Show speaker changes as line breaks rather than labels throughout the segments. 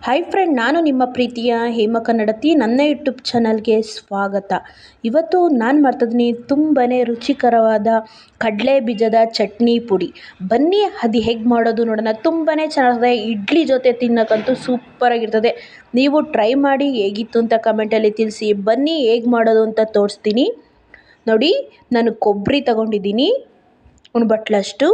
Hi friend, ನಾನು ನಿಮ್ಮ ಪ್ರೀತಿಯ ಹೇಮ ಕನ್ನಡತಿ. ನನ್ನ ಯೂಟ್ಯೂಬ್ ಚಾನಲ್ಗೆ ಸ್ವಾಗತ. ಇವತ್ತು ನಾನು ಮಾಡ್ತಿದ್ದೀನಿ ತುಂಬಾ ರುಚಿಕರವಾದ ಕಡಲೆ ಬೀಜದ ಚಟ್ನಿ ಪುಡಿ. ಬನ್ನಿ ಅದು ಹೇಗೆ ಮಾಡೋದು ನೋಡೋಣ. ತುಂಬಾ ಚೆನ್ನಾಗಿದೆ. ಇಡ್ಲಿ ಜೊತೆ ತಿನ್ನೋಕ್ಕಂತೂ ಸೂಪರಾಗಿರ್ತದೆ. ನೀವು ಟ್ರೈ ಮಾಡಿ ಹೇಗಿತ್ತು ಅಂತ ಕಮೆಂಟಲ್ಲಿ ತಿಳಿಸಿ. ಬನ್ನಿ ಹೇಗೆ ಮಾಡೋದು ಅಂತ ತೋರಿಸ್ತೀನಿ. ನೋಡಿ, ನಾನು ಕೊಬ್ಬರಿ ತಗೊಂಡಿದ್ದೀನಿ ಒಂದು ಬಟ್ಲಷ್ಟು.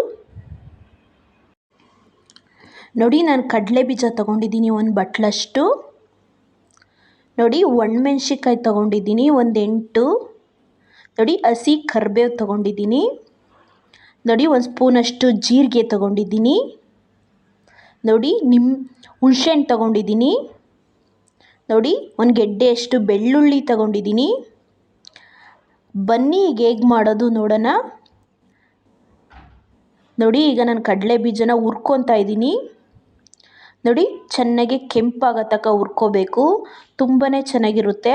ನೋಡಿ, ನಾನು ಕಡಲೆ ಬೀಜ ತೊಗೊಂಡಿದ್ದೀನಿ ಒಂದು ಬಟ್ಲಷ್ಟು. ನೋಡಿ, ಒಣಮೆಣ್ಸಿಕಾಯಿ ತೊಗೊಂಡಿದ್ದೀನಿ ಒಂದು 8. ನೋಡಿ, ಹಸಿ ಕರಿಬೇವು ತೊಗೊಂಡಿದ್ದೀನಿ. ನೋಡಿ, ಒಂದು ಸ್ಪೂನಷ್ಟು ಜೀರಿಗೆ ತೊಗೊಂಡಿದ್ದೀನಿ. ನೋಡಿ, ಹುಣಸೆಹಣ್ಣು ತೊಗೊಂಡಿದ್ದೀನಿ. ನೋಡಿ, ಒಂದು ಗೆಡ್ಡೆಯಷ್ಟು ಬೆಳ್ಳುಳ್ಳಿ ತೊಗೊಂಡಿದ್ದೀನಿ. ಬನ್ನಿ ಈಗ ಹೇಗೆ ಮಾಡೋದು ನೋಡೋಣ. ನೋಡಿ, ಈಗ ನಾನು ಕಡಲೆ ಬೀಜನ ಹುರ್ಕೊತಾ ಇದ್ದೀನಿ. ನೋಡಿ, ಚೆನ್ನಾಗಿ ಕೆಂಪಾಗೋ ತನಕ ಹುರ್ಕೋಬೇಕು. ತುಂಬಾ ಚೆನ್ನಾಗಿರುತ್ತೆ.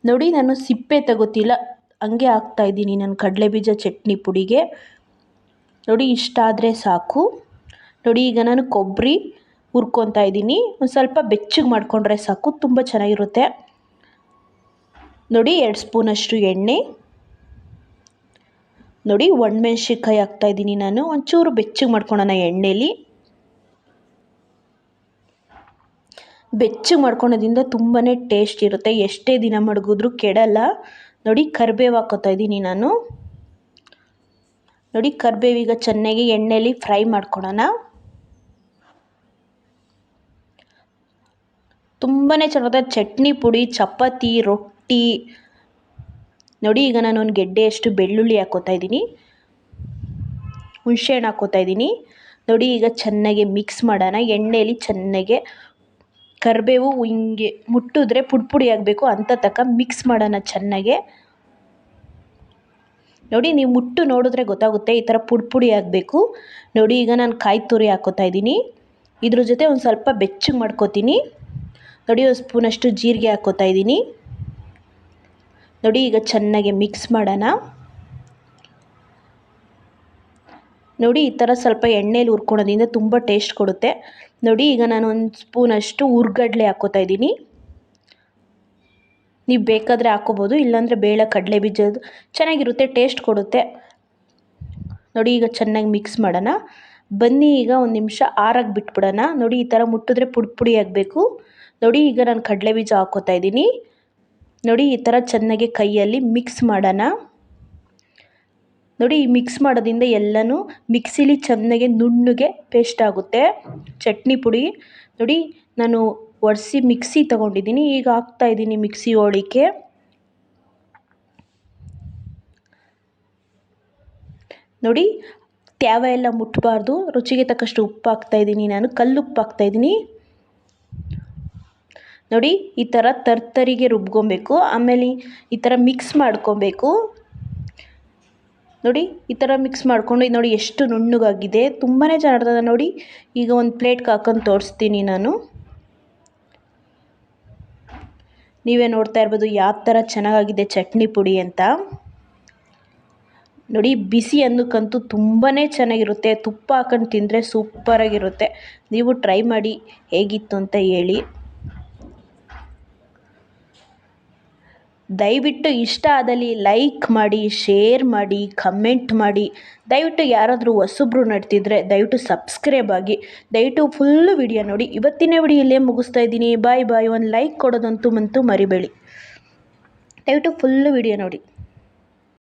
ನೋಡಿ, ನಾನು ಸಿಪ್ಪೆ ತಗೋತಿಲ್ಲ, ಹಂಗೆ ಹಾಕ್ತಾಯಿದ್ದೀನಿ ನಾನು ಕಡಲೆ ಬೀಜ ಚಟ್ನಿ ಪುಡಿಗೆ. ನೋಡಿ, ಇಷ್ಟಾದರೆ ಸಾಕು. ನೋಡಿ, ಈಗ ನಾನು ಕೊಬ್ಬರಿ ಹುರ್ಕೊತಾ ಇದ್ದೀನಿ. ಒಂದು ಸ್ವಲ್ಪ ಬೆಚ್ಚಗೆ ಮಾಡಿಕೊಂಡ್ರೆ ಸಾಕು, ತುಂಬ ಚೆನ್ನಾಗಿರುತ್ತೆ. ನೋಡಿ, 2 ಸ್ಪೂನಷ್ಟು ಎಣ್ಣೆ. ನೋಡಿ, ಒಣಮೆಣ್ಸಿಕಾಯಿ ಹಾಕ್ತಾಯಿದ್ದೀನಿ ನಾನು. ಒಂಚೂರು ಬೆಚ್ಚಗೆ ಮಾಡ್ಕೊಳ್ಳೋಣ ಎಣ್ಣೆಲಿ. ಬೆಚ್ಚಗೆ ಮಾಡ್ಕೊಳೋದ್ರಿಂದ ತುಂಬಾ ಟೇಸ್ಟ್ ಇರುತ್ತೆ. ಎಷ್ಟೇ ದಿನ ಮಡಗಿದ್ರೂ ಕೆಡಲ್ಲ. ನೋಡಿ, ಕರಿಬೇವು ಹಾಕ್ಕೋತಾ ಇದ್ದೀನಿ ನಾನು. ನೋಡಿ, ಕರಿಬೇವೀಗ ಚೆನ್ನಾಗಿ ಎಣ್ಣೆಲಿ ಫ್ರೈ ಮಾಡ್ಕೊಳ್ಳೋಣ. ತುಂಬಾ ಚೆನ್ನಾಗಿದೆ ಚಟ್ನಿ ಪುಡಿ, ಚಪಾತಿ, ರೊಟ್ಟಿ. ನೋಡಿ, ಈಗ ನಾನು ಒಂದು ಗೆಡ್ಡೆಯಷ್ಟು ಬೆಳ್ಳುಳ್ಳಿ ಹಾಕ್ಕೋತಾ ಇದ್ದೀನಿ. ಹುಣಸೆಹಣ್ಣು ಹಾಕ್ಕೋತಾ ಇದ್ದೀನಿ. ನೋಡಿ, ಈಗ ಚೆನ್ನಾಗಿ ಮಿಕ್ಸ್ ಮಾಡೋಣ. ಎಣ್ಣೆಲಿ ಚೆನ್ನಾಗೆ ಕರಿಬೇವು ಹಿಂಗೆ ಮುಟ್ಟಿದ್ರೆ ಪುಡಿ ಆಗಬೇಕು ಅಂತ ತನಕ ಮಿಕ್ಸ್ ಮಾಡೋಣ ಚೆನ್ನಾಗೆ. ನೋಡಿ, ನೀವು ಮುಟ್ಟು ನೋಡಿದ್ರೆ ಗೊತ್ತಾಗುತ್ತೆ, ಈ ಥರ ಪುಡಿ ಆಗಬೇಕು. ನೋಡಿ, ಈಗ ನಾನು ಕಾಯಿ ತುರಿ ಹಾಕ್ಕೋತಾ ಇದ್ದೀನಿ. ಇದ್ರ ಜೊತೆ ಒಂದು ಸ್ವಲ್ಪ ಬೆಚ್ಚಗೆ ಮಾಡ್ಕೋತೀನಿ. ನೋಡಿ, ಒಂದು ಸ್ಪೂನಷ್ಟು ಜೀರಿಗೆ ಹಾಕ್ಕೋತಾ ಇದ್ದೀನಿ. ನೋಡಿ, ಈಗ ಚೆನ್ನಾಗಿ ಮಿಕ್ಸ್ ಮಾಡೋಣ. ನೋಡಿ, ಈ ಥರ ಸ್ವಲ್ಪ ಎಣ್ಣೆಲಿ ಹುರ್ಕೊಳೋದ್ರಿಂದ ತುಂಬ ಟೇಸ್ಟ್ ಕೊಡುತ್ತೆ. ನೋಡಿ, ಈಗ ನಾನು ಒಂದು ಸ್ಪೂನಷ್ಟು ಹುರ್ಗಡ್ಲೆ ಹಾಕ್ಕೋತಾ ಇದ್ದೀನಿ. ನೀವು ಬೇಕಾದರೆ ಹಾಕ್ಕೋಬೋದು, ಇಲ್ಲಾಂದರೆ ಬೇಳೆ ಕಡಲೆ ಬೀಜದ್ದು ಚೆನ್ನಾಗಿರುತ್ತೆ, ಟೇಸ್ಟ್ ಕೊಡುತ್ತೆ. ನೋಡಿ, ಈಗ ಚೆನ್ನಾಗಿ ಮಿಕ್ಸ್ ಮಾಡೋಣ. ಬನ್ನಿ ಈಗ ಒಂದು ನಿಮಿಷ ಆರಕ್ಕೆ ಬಿಟ್ಬಿಡೋಣ. ನೋಡಿ, ಈ ಥರ ಮುಟ್ಟಿದ್ರೆ ಪುಡಿ ಆಗಬೇಕು. ನೋಡಿ, ಈಗ ನಾನು ಕಡಲೆ ಬೀಜ ಹಾಕ್ಕೋತಾ ಇದ್ದೀನಿ. ನೋಡಿ, ಈ ಥರ ಚೆನ್ನಾಗಿ ಕೈಯಲ್ಲಿ ಮಿಕ್ಸ್ ಮಾಡೋಣ. ನೋಡಿ, ಈ ಮಿಕ್ಸ್ ಮಾಡೋದ್ರಿಂದ ಎಲ್ಲನೂ ಮಿಕ್ಸಿಲಿ ಚೆನ್ನಾಗಿ ನುಣ್ಣಗೆ ಪೇಸ್ಟ್ ಆಗುತ್ತೆ ಚಟ್ನಿ ಪುಡಿ. ನೋಡಿ, ನಾನು ಒರೆಸಿ ಮಿಕ್ಸಿ ತೊಗೊಂಡಿದ್ದೀನಿ. ಈಗ ಹಾಕ್ತಾಯಿದ್ದೀನಿ ಮಿಕ್ಸಿ ಒಳಕ್ಕೆ. ನೋಡಿ, ತ್ಯಾವ ಎಲ್ಲ ಮುಟ್ಟಬಾರ್ದು. ರುಚಿಗೆ ತಕ್ಕಷ್ಟು ಉಪ್ಪು ಹಾಕ್ತಾಯಿದ್ದೀನಿ ನಾನು, ಕಲ್ಲುಪ್ಪು ಹಾಕ್ತಾಯಿದ್ದೀನಿ. ನೋಡಿ, ಈ ಥರ ತರ್ತರಿಗೆ ರುಬ್ಕೊಬೇಕು. ಆಮೇಲೆ ಈ ಥರ ಮಿಕ್ಸ್ ಮಾಡ್ಕೊಬೇಕು. ನೋಡಿ, ಈ ಥರ ಮಿಕ್ಸ್ ಮಾಡಿಕೊಂಡು ನೋಡಿ ಎಷ್ಟು ನುಣ್ಣಗಾಗಿದೆ, ತುಂಬಾ ಚೆನ್ನಾಗಿರ್ತದೆ. ನೋಡಿ, ಈಗ ಒಂದು ಪ್ಲೇಟ್ಗೆ ಹಾಕೊಂಡು ತೋರಿಸ್ತೀನಿ ನಾನು. ನೀವೇ ನೋಡ್ತಾ ಇರ್ಬೋದು ಯಾವ ಥರ ಚೆನ್ನಾಗಾಗಿದೆ ಚಟ್ನಿ ಪುಡಿ ಅಂತ. ನೋಡಿ, ಬಿಸಿ ಅನ್ನಕ್ಕಂತೂ ತುಂಬಾ ಚೆನ್ನಾಗಿರುತ್ತೆ. ತುಪ್ಪ ಹಾಕೊಂಡು ತಿಂದರೆ ಸೂಪರಾಗಿರುತ್ತೆ. ನೀವು ಟ್ರೈ ಮಾಡಿ ಹೇಗಿತ್ತು ಅಂತ ಹೇಳಿ. ದಯವಿಟ್ಟು ಇಷ್ಟ ಆದಲ್ಲಿ ಲೈಕ್ ಮಾಡಿ, ಶೇರ್ ಮಾಡಿ, ಕಮೆಂಟ್ ಮಾಡಿ. ದಯವಿಟ್ಟು ಯಾರಾದರೂ ಹೊಸಬ್ರು ನೋಡ್ತಿದ್ರೆ ದಯವಿಟ್ಟು ಸಬ್ಸ್ಕ್ರೈಬ್ ಆಗಿ. ದಯವಿಟ್ಟು ಫುಲ್ಲು ವಿಡಿಯೋ ನೋಡಿ. ಇವತ್ತಿನ ವಿಡಿಯೋ ಇಲ್ಲೇ ಮುಗಿಸ್ತಾ ಇದ್ದೀನಿ. ಬಾಯ್ ಬಾಯ್. ಒಂದು ಲೈಕ್ ಕೊಡೋದಂತೂ ಮರಿಬೇಡಿ. ದಯವಿಟ್ಟು ಫುಲ್ಲು ವಿಡಿಯೋ ನೋಡಿ.